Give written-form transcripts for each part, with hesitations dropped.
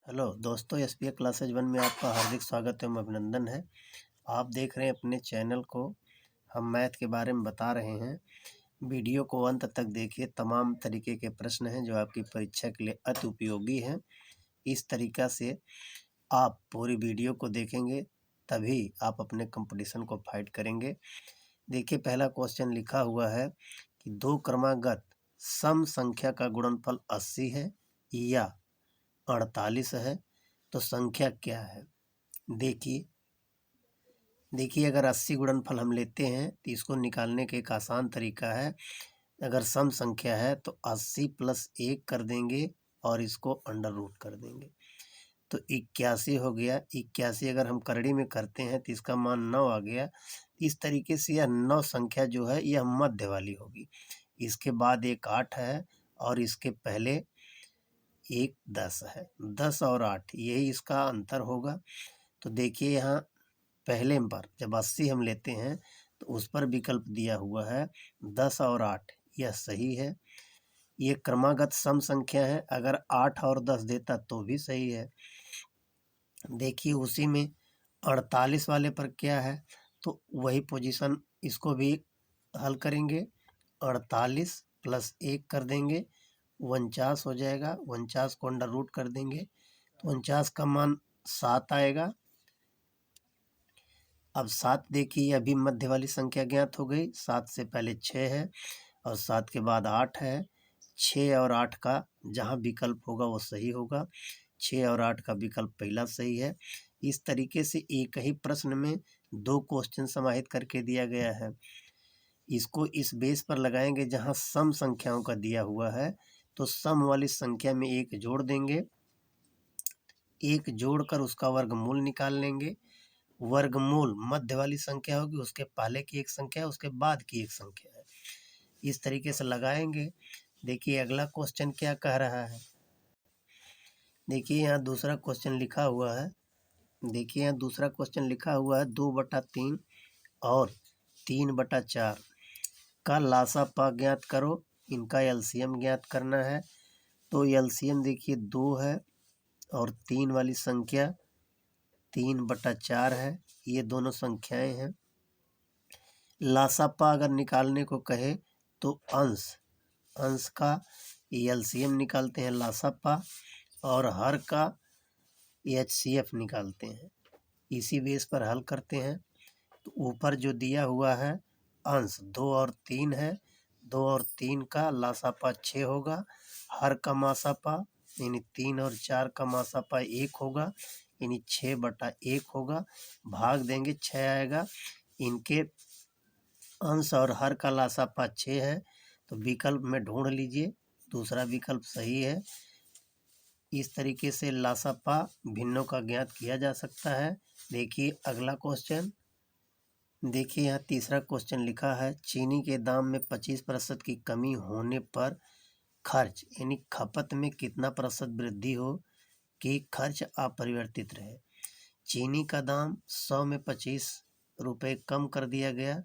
Hello दोस्तों, SPA classes 1 में आपका हार्दिक स्वागत एवं अभिनंदन है। आप देख रहे हैं अपने चैनल को। हम मैथ के बारे में बता रहे हैं। वीडियो को अंत तक देखिए। तमाम तरीके के प्रश्न हैं जो आपकी परीक्षा के लिए अति उपयोगी हैं। इस तरीक़ा से आप पूरी वीडियो को देखेंगे तभी आप अपने कंपटीशन को फाइट करेंगे। देखिए, पहला क्वेश्चन लिखा हुआ है कि दो क्रमागत सम संख्या का गुणनफल 80 है या 48 है, तो संख्या क्या है। देखिए अगर 80 गुणनफल हम लेते हैं तो इसको निकालने का एक आसान तरीका है। अगर सम संख्या है तो 80 + 1 कर देंगे और इसको अंडर रूट कर देंगे तो 81 हो गया। 81 अगर हम करड़ी में करते हैं तो इसका मान 9 आ गया। इस तरीके से यह 9 संख्या जो है यह मध्य वाली होगी। इसके बाद एक 8 है और इसके पहले एक 10 है। 10 और 8 यही इसका अंतर होगा। तो देखिए यहाँ पहले पर जब 80 हम लेते हैं तो उस पर विकल्प दिया हुआ है 10 और 8, यह सही है। ये क्रमागत सम संख्या है। अगर 8 और 10 देता तो भी सही है। देखिए उसी में 48 वाले पर क्या है, तो वही पोजीशन इसको भी हल करेंगे। 48 + 1 कर देंगे, 49 हो जाएगा। 49 को अंडर रूट कर देंगे तो 49 का मान 7 आएगा। अब 7 देखिए अभी मध्य वाली संख्या ज्ञात हो गई। 7 से पहले 6 है और 7 के बाद 8 है। 6 और 8 का जहाँ विकल्प होगा वो सही होगा। 6 और 8 का विकल्प पहला सही है। इस तरीके से एक ही प्रश्न में 2 क्वेश्चन समाहित करके दिया गया है। इसको इस बेस पर लगाएंगे जहाँ सम संख्याओं का दिया हुआ है तो सम वाली संख्या में 1 जोड़ देंगे। 1 जोड़कर उसका वर्गमूल निकाल लेंगे। वर्गमूल मध्य वाली संख्या होगी, उसके पहले की एक संख्या है, उसके बाद की एक संख्या है। इस तरीके से लगाएंगे। देखिए अगला क्वेश्चन क्या कह रहा है। देखिए यहाँ दूसरा क्वेश्चन लिखा हुआ है। 2/3 और 3/4 का लासापा ज्ञात करो। इनका एलसीएम ज्ञात करना है। तो एलसीएम देखिए 2 है और 3 वाली संख्या 3/4 है। ये दोनों संख्याएं हैं। लासापा अगर निकालने को कहे तो अंश का एलसीएम निकालते हैं लासापा और हर का एचसीएफ निकालते हैं। इसी बेस पर हल करते हैं। तो ऊपर जो दिया हुआ है अंश 2 और 3 है। 2 और 3 का लासापा 6 होगा। हर का मासापा यानी 3 और 4 का मासापा 1 होगा, यानी 6/1 होगा। भाग देंगे 6 आएगा। इनके अंश और हर का लासापा 6 है तो विकल्प में ढूंढ लीजिए, दूसरा विकल्प सही है। इस तरीके से लासापा भिन्नों का ज्ञात किया जा सकता है। देखिए अगला क्वेश्चन। देखिए यहाँ तीसरा क्वेश्चन लिखा है चीनी के दाम में 25% की कमी होने पर खर्च यानी खपत में कितना प्रतिशत वृद्धि हो कि खर्च अपरिवर्तित रहे। चीनी का दाम 100 में 25 रुपये कम कर दिया गया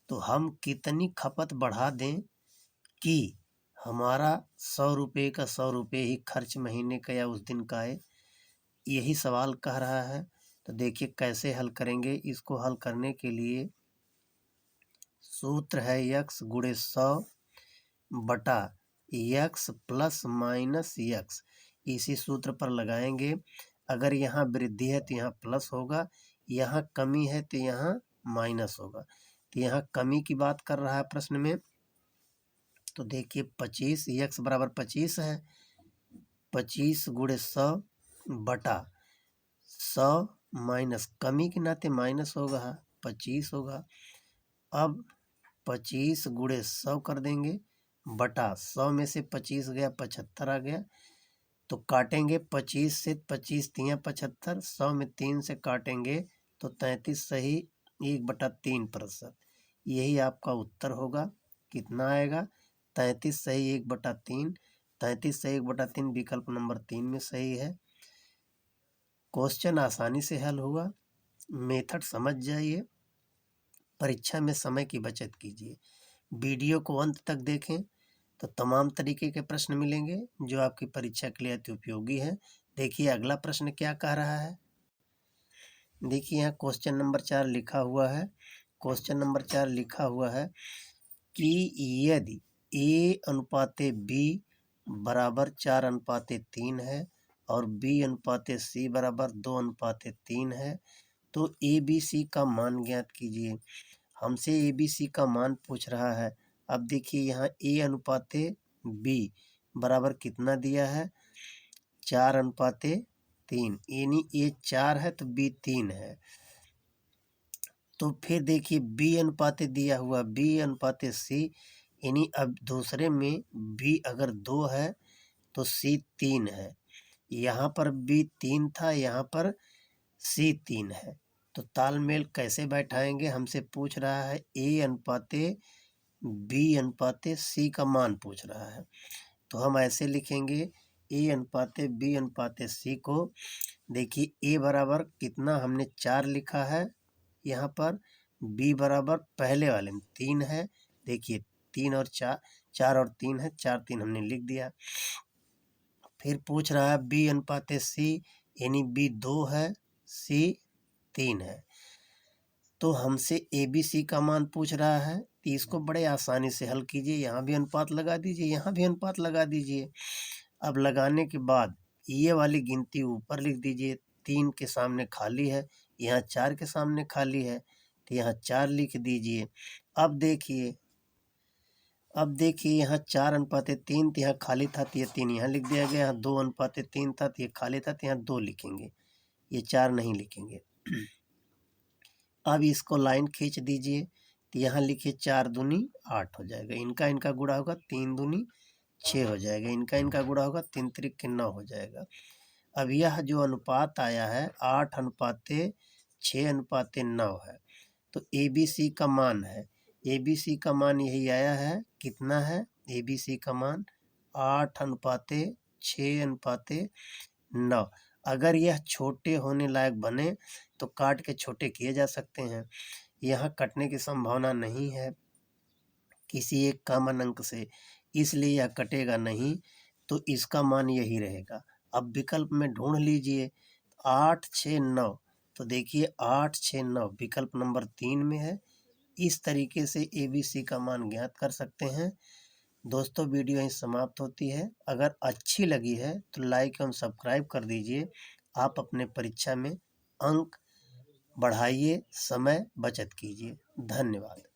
तो हम कितनी खपत बढ़ा दें कि हमारा 100 रुपये का 100 रुपये ही खर्च महीने का या उस दिन का आए। यही सवाल कह रहा है। तो देखिए कैसे हल करेंगे। इसको हल करने के लिए सूत्र है x × 100/x ± x। इसी सूत्र पर लगाएंगे। अगर यहाँ वृद्धि है तो यहाँ प्लस होगा, यहाँ कमी है तो यहाँ माइनस होगा। तो यहाँ कमी की बात कर रहा है प्रश्न में। तो देखिए 25 x बराबर 25 है। 25 × 100/100 माइनस कमी के नाते माइनस होगा, 25 होगा। अब 25 × 100 कर देंगे बटा 100 में से 25 गया 75 आ गया। तो काटेंगे 25 से 25 तियाँ 75, 100 में 3 से काटेंगे तो 33 सही 1/3%। यही आपका उत्तर होगा। कितना आएगा 33 सही 1/3। 33 सही 1/3 विकल्प नंबर 3 में सही है। क्वेश्चन आसानी से हल हुआ। मेथड समझ जाइए, परीक्षा में समय की बचत कीजिए। वीडियो को अंत तक देखें तो तमाम तरीके के प्रश्न मिलेंगे जो आपकी परीक्षा के लिए अति उपयोगी हैं। देखिए अगला प्रश्न क्या कह रहा है। देखिए यहाँ क्वेश्चन नंबर 4 लिखा हुआ है। क्वेश्चन नंबर 4 लिखा हुआ है कि यदि A अनुपाते B बराबर 4:3 है और B अनुपाते C बराबर 2:3 है तो ABC का मान ज्ञात कीजिए। हमसे ABC का मान पूछ रहा है। अब देखिए यहाँ A अनुपाते B बराबर कितना दिया है, 4:3, यानी A 4 है तो B 3 है। तो फिर देखिए B अनुपाते दिया हुआ B अनुपाते C, यानी अब दूसरे में B अगर 2 है तो C 3 है। यहाँ पर B 3 था, यहाँ पर C 3 है। तो तालमेल कैसे बैठाएंगे, हमसे पूछ रहा है A अनुपाते B अनुपाते C का मान पूछ रहा है। तो हम ऐसे लिखेंगे A अनुपाते B अनुपाते C को। देखिए A बराबर कितना हमने 4 लिखा है यहाँ पर, B बराबर पहले वाले में 3 है। देखिए 3 और 4, 4 और 3 है, 4 3 हमने लिख दिया। फिर पूछ रहा है B अनुपाते C, यानी B 2 है, C 3 है। तो हमसे ABC का मान पूछ रहा है, तो इसको बड़े आसानी से हल कीजिए। यहाँ भी अनुपात लगा दीजिए, यहाँ भी अनुपात लगा दीजिए। अब लगाने के बाद ये वाली गिनती ऊपर लिख दीजिए। 3 के सामने खाली है, यहाँ 4 के सामने खाली है, तो यहाँ 4 लिख दीजिए। अब देखिए यहाँ 4:3 तो यहाँ खाली था तो ये 3 यहाँ लिख दिया गया। यहाँ 2:3 था तो ये खाली था तो यहाँ 2 लिखेंगे, ये 4 नहीं लिखेंगे। अब इसको लाइन खींच दीजिए, तो यहाँ लिखिए 4 दूनी 8 हो जाएगा। इनका गुणा होगा 3 दूनी 6 हो जाएगा। इनका गुणा होगा 3 त्रिक 9 हो जाएगा। अब यह जो अनुपात आया है 8:6:9 है। तो ABC का मान है, ABC का मान यही आया है। कितना है ABC का मान, 8:6:9। अगर यह छोटे होने लायक बने तो काट के छोटे किए जा सकते हैं। यहाँ कटने की संभावना नहीं है किसी एक कॉमन अंक से, इसलिए यह कटेगा नहीं, तो इसका मान यही रहेगा। अब विकल्प में ढूंढ लीजिए 8 6 9, तो देखिए 8 6 9 विकल्प नंबर 3 में है। इस तरीके से ABC का मान ज्ञात कर सकते हैं। दोस्तों वीडियो यहीं समाप्त होती है। अगर अच्छी लगी है तो लाइक एवं सब्सक्राइब कर दीजिए। आप अपने परीक्षा में अंक बढ़ाइए, समय बचत कीजिए। धन्यवाद।